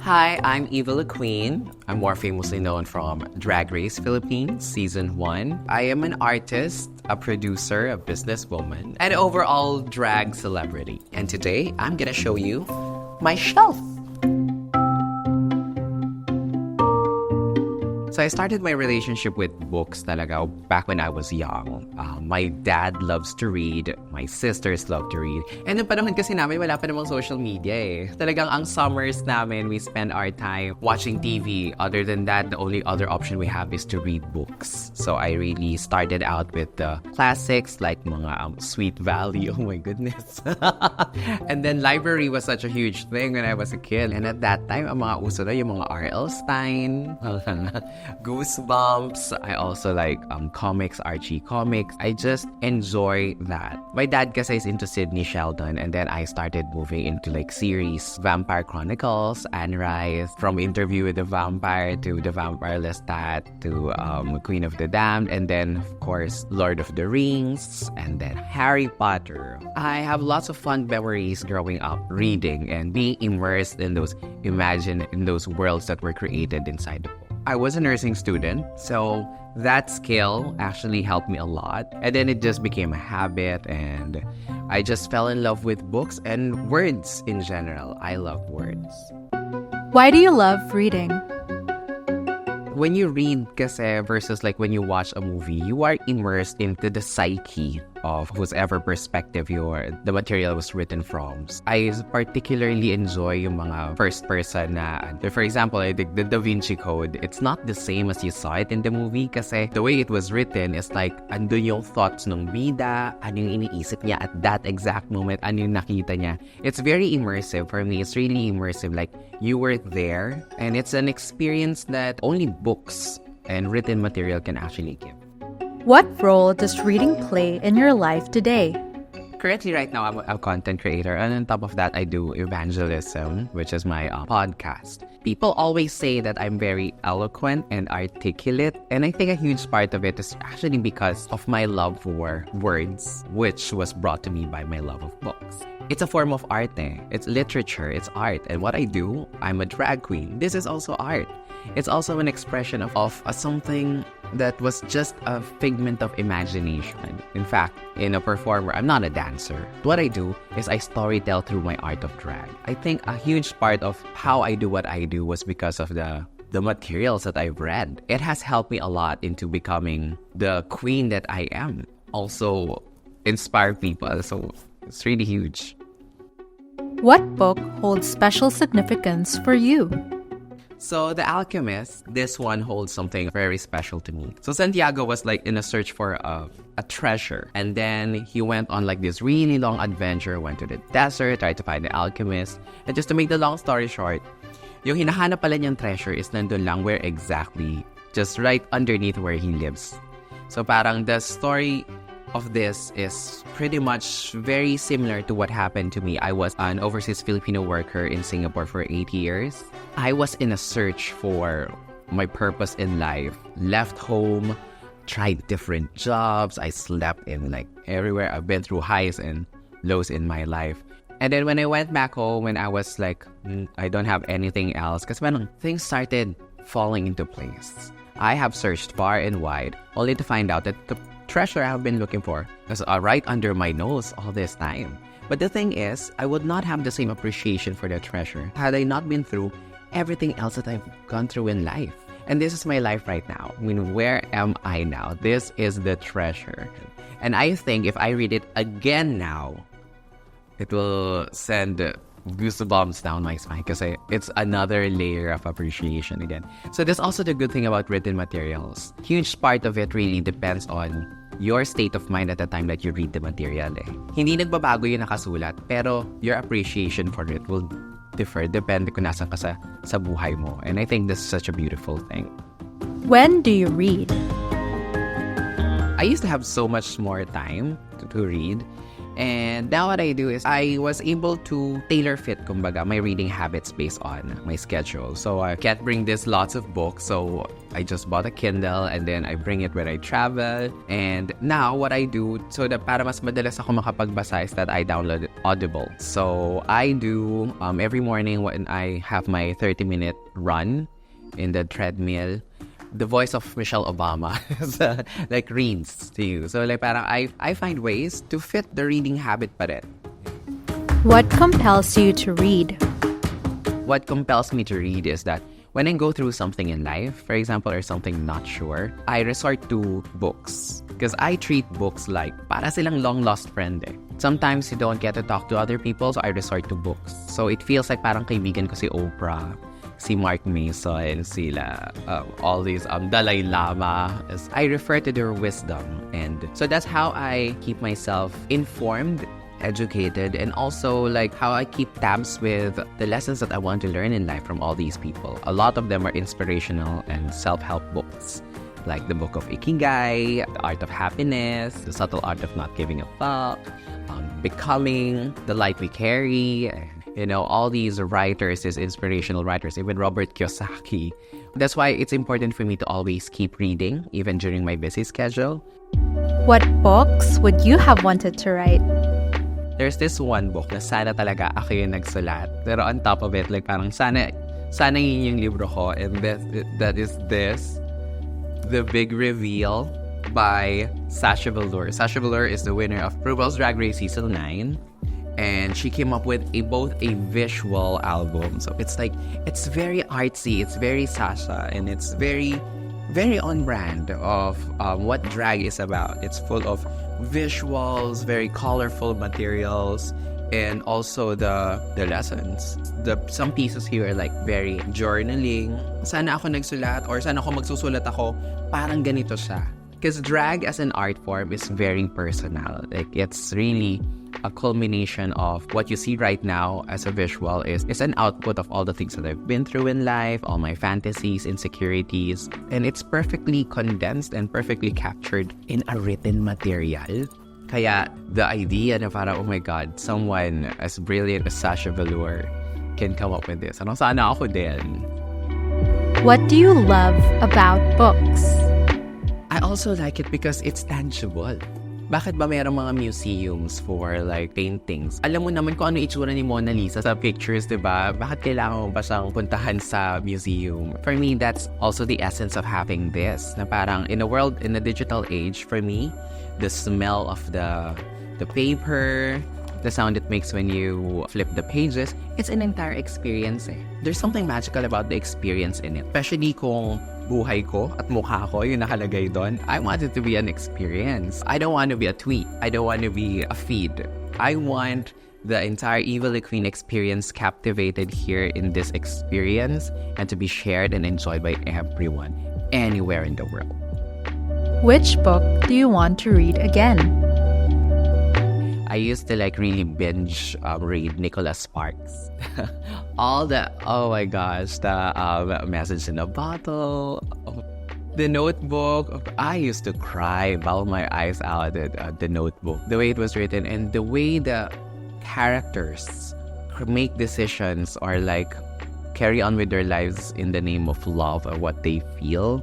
Hi, I'm Eva Le Queen. I'm more famously known from Drag Race Philippines Season 1. I am an artist, a producer, a businesswoman, and overall drag celebrity. And today, I'm gonna show you my shelf. So I started my relationship with books talaga back when I was young. My dad loves to read. My sisters love to read. And noong panahon kasi namin, wala pa namang social media eh. Talagang ang summers namin, we spend our time watching TV. Other than that, the only other option we have is to read books. So I really started out with the classics like mga Sweet Valley. Oh my goodness. And then library was such a huge thing when I was a kid. And at that time, ang mga uso na yung mga R.L. Stein, Goosebumps. I also like comics, Archie comics. I just enjoy that. My dad kasi is into Sidney Sheldon, and then I started moving into like series, Vampire Chronicles, Anne Rice, from Interview with the Vampire to The Vampire Lestat to Queen of the Damned, and then of course Lord of the Rings, and then Harry Potter. I have lots of fun memories growing up reading and being immersed in those worlds that were created inside the book. I was a nursing student, so that skill actually helped me a lot. And then it just became a habit, and I just fell in love with books and words in general. I love words. Why do you love reading? When you read kasi versus like when you watch a movie, you are immersed into the psyche of whosever perspective the material was written from. I particularly enjoy yung mga first person na, for example, the Da Vinci Code. It's not the same as you saw it in the movie kasi the way it was written is like andun yung thoughts ng bida, ano yung iniisip niya at that exact moment, ano yung nakita niya. It's very immersive for me. It's really immersive. Like you were there, and it's an experience that only books and written material can actually give. What role does reading play in your life today? Currently, right now, I'm a content creator. And on top of that, I do evangelism, which is my podcast. People always say that I'm very eloquent and articulate. And I think a huge part of it is actually because of my love for words, which was brought to me by my love of books. It's a form of art. It's literature. It's art. And what I do, I'm a drag queen. This is also art. It's also an expression of something that was just a figment of imagination. In fact, in a performer, I'm not a dancer. What I do is I storytell through my art of drag. I think a huge part of how I do what I do was because of the materials that I've read. It has helped me a lot into becoming the queen that I am. Also, inspire people. So it's really huge. What book holds special significance for you? So, The Alchemist, this one holds something very special to me. So, Santiago was like in a search for a treasure. And then he went on like this really long adventure, went to the desert, tried to find the alchemist. And just to make the long story short, yung hinahanap pala niyang treasure is nandun lang where exactly, just right underneath where he lives. So, parang the story of this is pretty much very similar to what happened to me. I was an overseas Filipino worker in Singapore for 8 years. I was in a search for my purpose in life. Left home, tried different jobs. I slept in like everywhere. I've been through highs and lows in my life. And then when I went back home, when I was like, I don't have anything else, because when things started falling into place, I have searched far and wide, only to find out that the treasure I have been looking for was right under my nose all this time. But the thing is, I would not have the same appreciation for the treasure had I not been through everything else that I've gone through in life. And this is my life right now. I mean, where am I now? This is the treasure. And I think if I read it again now, it will send goosebumps down my spine because it's another layer of appreciation again. So that's also the good thing about written materials. Huge part of it really depends on your state of mind at the time that you read the material. Hindi nagbabago yung nakasulat, pero your appreciation for it will differ depende kung nasan ka sa buhay mo. And I think this is such a beautiful thing. When do you read? I used to have so much more time to read. And now what I do is I was able to tailor fit, kumbaga, my reading habits based on my schedule. So I can't bring this lots of books. So I just bought a Kindle and then I bring it when I travel. And now what I do, so that para mas madalas ako makapagbasa, is that I download Audible. So I do every morning when I have my 30-minute run in the treadmill, the voice of Michelle Obama like reads to you. So like parang I find ways to fit the reading habit pa rin. What compels you to read? What compels me to read is that when I go through something in life, for example, or something not sure, I resort to books. Because I treat books like para silang long-lost friend eh. Sometimes you don't get to talk to other people, so I resort to books. So it feels like parang kaibigan ko si Oprah, si Mark Mason, sila, all these Dalai Lama. I refer to their wisdom. And so that's how I keep myself informed, educated, and also like how I keep tabs with the lessons that I want to learn in life from all these people. A lot of them are inspirational and self-help books, like the book of Ikigai, The Art of Happiness, The Subtle Art of Not Giving a Fuck, Becoming, The Light We Carry. You know, all these writers, these inspirational writers, even Robert Kiyosaki. That's why it's important for me to always keep reading, even during my busy schedule. What books would you have wanted to write? There's this one book na sana talaga ako yung nagsulat. Pero on top of it, like parang sana yun yung libro ko. And that is this, The Big Reveal by Sasha Velour. Sasha Velour is the winner of RuPaul's Drag Race Season 9. And she came up with both a visual album. So it's like, it's very artsy, it's very Sasha, and it's very, very on brand of what drag is about. It's full of visuals, very colorful materials, and also the lessons. Some pieces here are like very journaling. Sana ako nagsulat or sana ako magsusulat ako, parang ganito siya. Because drag as an art form is very personal. Like it's really a culmination of what you see right now as a visual is an output of all the things that I've been through in life, all my fantasies, insecurities, and it's perfectly condensed and perfectly captured in a written material. Kaya the idea na para, oh my God, someone as brilliant as Sasha Velour can come up with this. Ano sana ako din. What do you love about books? I also like it because it's tangible. Bakit ba mayroong mga museums for like paintings? Alam mo naman kung ano itsura ni Mona Lisa sa pictures, diba? Bakit kailangan mo ba siyang puntahan sa museum? For me, that's also the essence of having this. Na parang in a digital age, for me, the smell of the paper, the sound it makes when you flip the pages, it's an entire experience eh. There's something magical about the experience in it. Especially kung buhay ko at mukha ko yung nakalagay doon. I want it to be an experience. I don't want to be a tweet. I don't want to be a feed. I want the entire Eva Le Queen experience captivated here in this experience and to be shared and enjoyed by everyone anywhere in the world. Which book do you want to read again? I used to like really binge read Nicholas Sparks. All the, oh my gosh, the Message in a Bottle, The Notebook. I used to cry, bawl my eyes out at the Notebook. The way it was written and the way the characters make decisions or like carry on with their lives in the name of love or what they feel.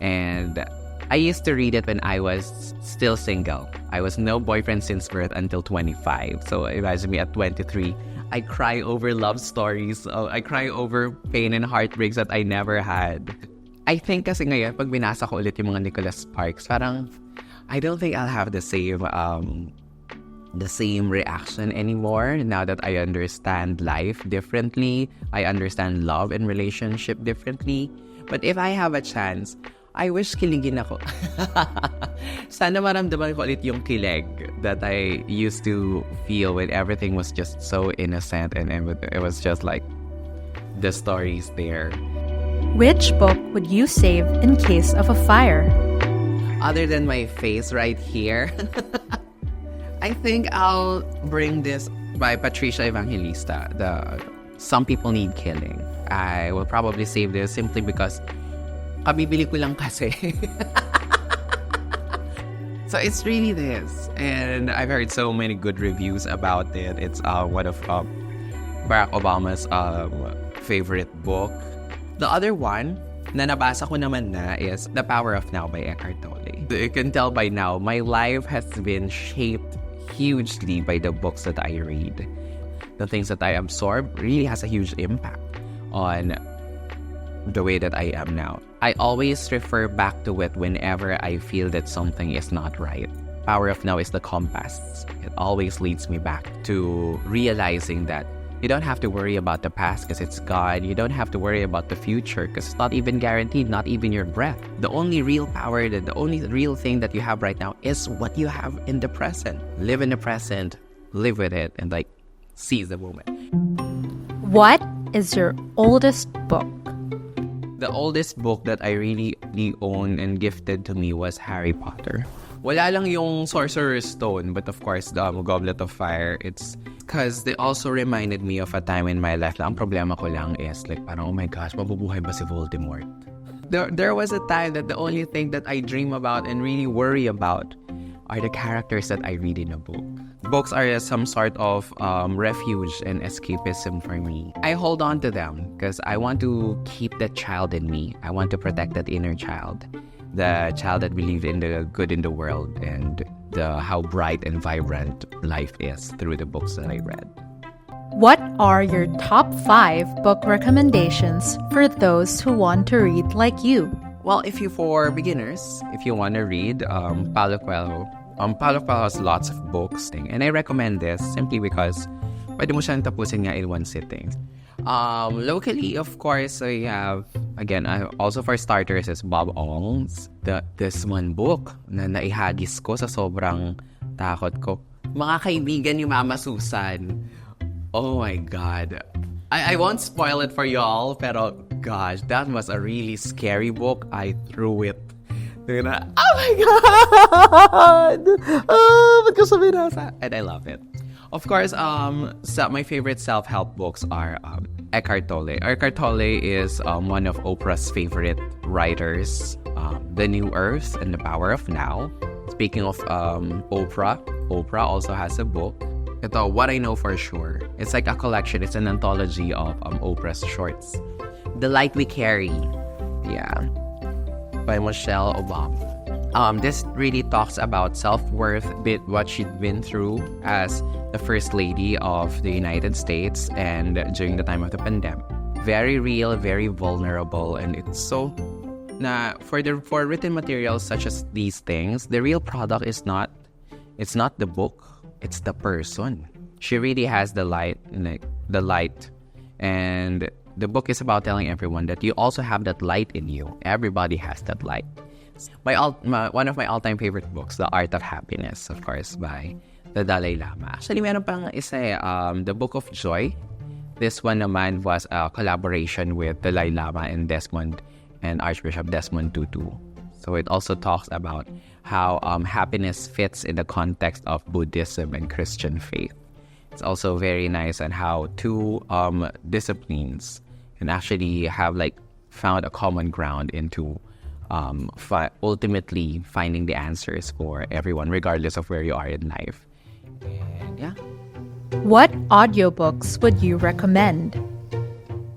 And I used to read it when I was still single. I was no boyfriend since birth until 25. So imagine me at 23. I cry over love stories. I cry over pain and heartbreaks that I never had. I think kasi ngayon, pag binasa ko ulit yung mga Nicholas Sparks, parang I don't think I'll have the same reaction anymore now that I understand life differently. I understand love and relationship differently. But if I have a chance, I wish kiligin ako. Sana maramdaman ko ulit yung kilig that I used to feel when everything was just so innocent and it was just like the stories there. Which book would you save in case of a fire? Other than my face right here, I think I'll bring this by Patricia Evangelista, the Some People Need Killing. I will probably save this simply because kabibili ko lang kasi. So it's really this. And I've heard so many good reviews about it. It's one of Barack Obama's favorite book. The other one na nabasa ko naman na is The Power of Now by Eckhart Tolle. You can tell by now, my life has been shaped hugely by the books that I read. The things that I absorb really has a huge impact on the way that I am now. I always refer back to it whenever I feel that something is not right. Power of Now is the compass. It always leads me back to realizing that you don't have to worry about the past because it's gone. You don't have to worry about the future because it's not even guaranteed, not even your breath. The only real power, the only real thing that you have right now is what you have in the present. Live in the present, live with it, and seize the moment. What is your oldest book? The oldest book that I really owned and gifted to me was Harry Potter. Wala lang yung Sorcerer's Stone, but of course, the Goblet of Fire. It's because they also reminded me of a time in my life na ang problema ko lang is parang, oh my gosh, mabubuhay ba si Voldemort? There was a time that the only thing that I dream about and really worry about are the characters that I read in a book. Books are some sort of refuge and escapism for me. I hold on to them because I want to keep that child in me. I want to protect that inner child. The child that believes in the good in the world and how bright and vibrant life is through the books that I read. What are your top 5 book recommendations for those who want to read like you? Well, for beginners, if you want to read Paulo Coelho, Paulo Coelho has lots of books, and I recommend this simply because pwede mo siyang tapusin nga in one sitting. Locally, of course, I have, again, also for starters, is Bob Ong's this one book na naihagis ko sa sobrang takot ko. Mga kaibigan yung Mama Susan. Oh my God. I won't spoil it for y'all, pero gosh, that was a really scary book. I threw it. Oh my God! And I love it. Of course, my favorite self-help books are Eckhart Tolle. Eckhart Tolle is one of Oprah's favorite writers. The New Earth and the Power of Now. Speaking of Oprah also has a book. Ito, What I Know for Sure. It's like a collection. It's an anthology of Oprah's shorts. The Light We Carry. Yeah. By Michelle Obama. This really talks about self-worth, what she'd been through as the First Lady of the United States and during the time of the pandemic. Very real, very vulnerable, and it's so... for written materials such as these things, the real product is not the book, it's the person. She really has the light, and the book is about telling everyone that you also have that light in you. Everybody has that light. One of my all-time favorite books, The Art of Happiness, of course, by the Dalai Lama. Actually, meron pang isa The Book of Joy. This one naman was a collaboration with Dalai Lama and Archbishop Desmond Tutu. So it also talks about how happiness fits in the context of Buddhism and Christian faith. It's also very nice on how two disciplines can actually have found a common ground into ultimately finding the answers for everyone, regardless of where you are in life. And yeah. What audiobooks would you recommend?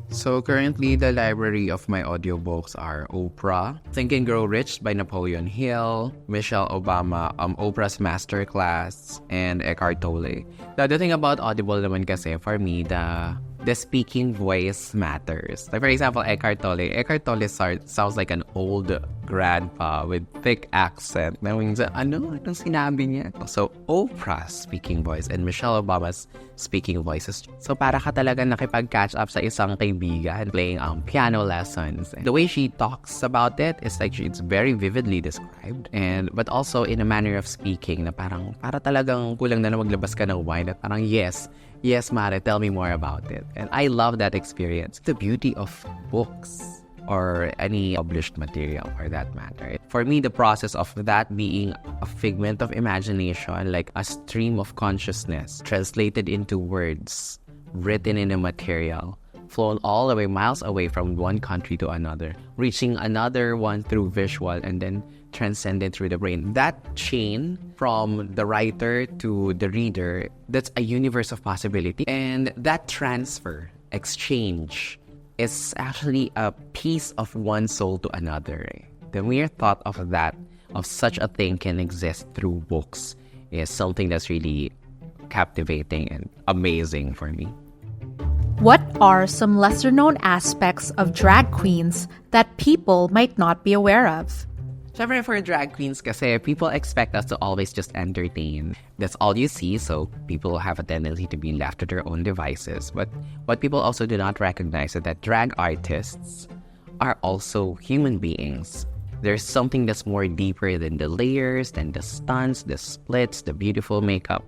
So currently, the library of my audiobooks are Oprah, Think and Grow Rich by Napoleon Hill, Michelle Obama, Oprah's Masterclass, and Eckhart Tolle. The other thing about Audible naman kasi, for me, the speaking voice matters. Like for example, Eckhart Tolle sounds like an old grandpa with thick accent. Anong sinabi niya? So Oprah's speaking voice and Michelle Obama's speaking voices. So para ka talaga nakipag-catch up sa isang kaibigan playing piano lessons. The way she talks about it is it's very vividly described, but also in a manner of speaking na para talagang kulang na maglabas ka ng wine at parang yes, Mare, tell me more about it. And I love that experience. The beauty of books or any published material for that matter. For me, the process of that being a figment of imagination, like a stream of consciousness translated into words, written in a material, flown all the way miles away from one country to another, reaching another one through visual and then transcended through the brain. That chain from the writer to the reader, that's a universe of possibility. And that transfer, exchange, is actually a piece of one soul to another. The mere thought of that, of such a thing can exist through books, is something that's really captivating and amazing for me. What are some lesser-known aspects of drag queens that people might not be aware of? Syempre for drag queens kasi people expect us to always just entertain. That's all you see, so people have a tendency to be left to their own devices. But what people also do not recognize is that drag artists are also human beings. There's something that's more deeper than the layers, than the stunts, the splits, the beautiful makeup.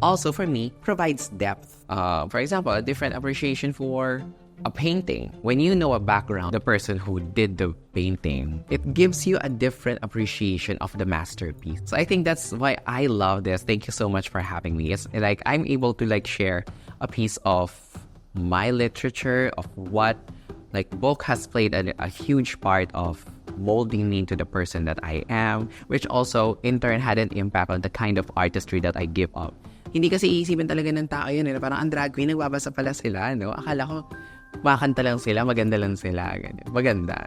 Also, for me, provides depth. For example, a different appreciation for a painting. When you know a background, the person who did the painting, it gives you a different appreciation of the masterpiece. So I think that's why I love this. Thank you so much for having me. It's like I'm able to like share a piece of my literature, of what like book has played a huge part of molding me into the person that I am, which also in turn had an impact on the kind of artistry that I give up. Hindi kasi iisipin talaga ng tao yun. Parang ang drag queen, nagbabasa pala sila. No? Akala ko, makanta lang sila, maganda lang sila. Ganyan. Maganda.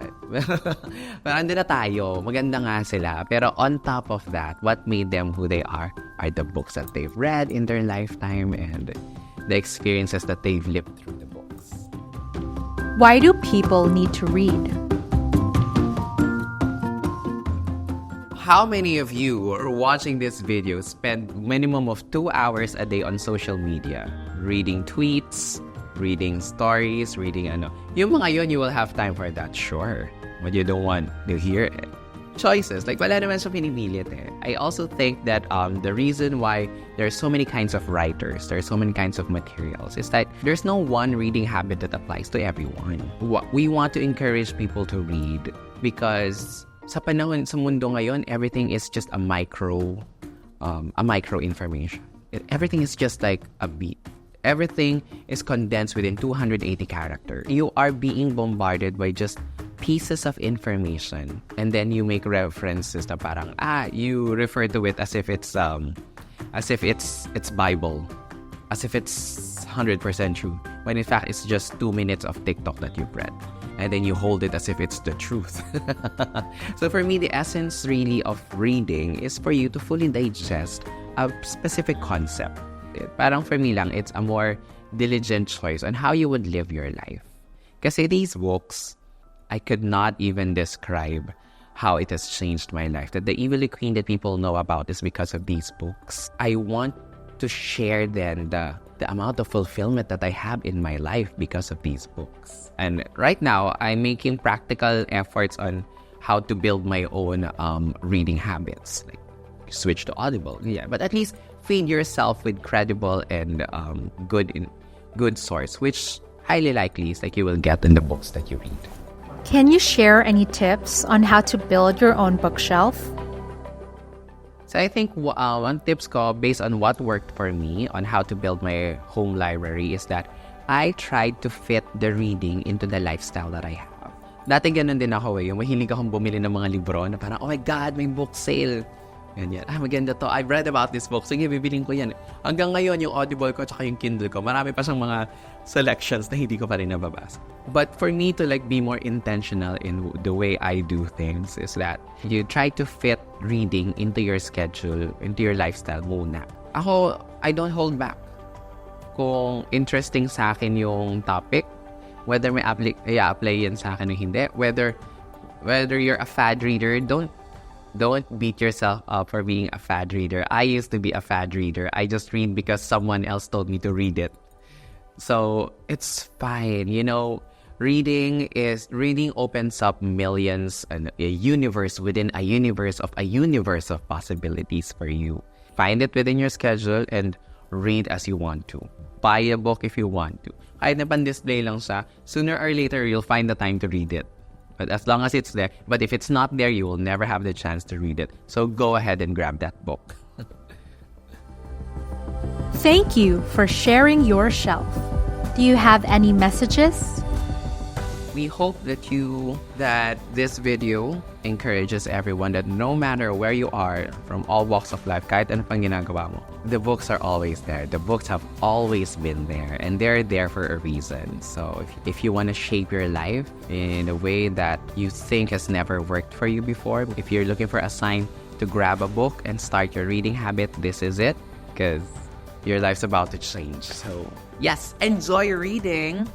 Parang na tayo, maganda nga sila. Pero on top of that, what made them who they are the books that they've read in their lifetime and the experiences that they've lived through the books. Why do people need to read? How many of you who are watching this video spend minimum of 2 hours a day on social media? Reading tweets, reading stories, reading ano. Yung mga yun, you will have time for that, sure. But you don't want to hear it. Choices, like wala naman siya pinipilit eh. I also think that the reason why there's so many kinds of writers, there's so many kinds of materials, is that there's no one reading habit that applies to everyone. We want to encourage people to read because sa panahon, sa mundo ngayon, everything is just a micro information. Everything is just like a beat. Everything is condensed within 280 characters. You are being bombarded by just pieces of information, and then you make references na parang you refer to it as if it's Bible, as if it's 100% true, when in fact it's just 2 minutes of TikTok that you've read. And then you hold it as if it's the truth. So for me, the essence really of reading is for you to fully digest a specific concept. Parang for me lang, it's a more diligent choice on how you would live your life. Kasi these books, I could not even describe how it has changed my life. That the Eva Le Queen that people know about is because of these books. I want to share then the amount of fulfillment that I have in my life because of these books. And right now, I'm making practical efforts on how to build my own reading habits. Like switch to Audible, yeah. But at least feed yourself with credible and good source, which highly likely is like you will get in the books that you read. Can you share any tips on how to build your own bookshelf? So I think one tips ko based on what worked for me on how to build my home library is that I tried to fit the reading into the lifestyle that I have. Dati ganun din ako yung mahilig akong bumili ng mga libro na parang, oh my God, may book sale. Ganyan. Maganda to. I've read about this book. Sige, bibiling ko yan. Hanggang ngayon, yung Audible ko tsaka yung Kindle ko, marami pa siyang mga selections na hindi ko pa rin nababasa. But for me to like be more intentional in the way I do things is that you try to fit reading into your schedule, into your lifestyle muna. Ako, I don't hold back. Kung interesting sa akin yung topic, whether may apply yan sa akin o hindi, whether you're a fad reader, don't beat yourself up for being a fad reader. I used to be a fad reader. I just read because someone else told me to read it. So it's fine. You know, reading opens up millions and a universe within a universe of possibilities for you. Find it within your schedule and read as you want to. Buy a book if you want to. Kahit na pan-display lang siya, sooner or later you'll find the time to read it. But as long as it's there, but if it's not there, you will never have the chance to read it. So go ahead and grab that book. Thank you for sharing your shelf. Do you have any messages? We hope that this video encourages everyone that no matter where you are, from all walks of life, kahit ano pang ginagawa mo, the books are always there. The books have always been there, and they're there for a reason. So if you want to shape your life in a way that you think has never worked for you before, if you're looking for a sign to grab a book and start your reading habit, this is it, because your life's about to change. So yes, enjoy reading!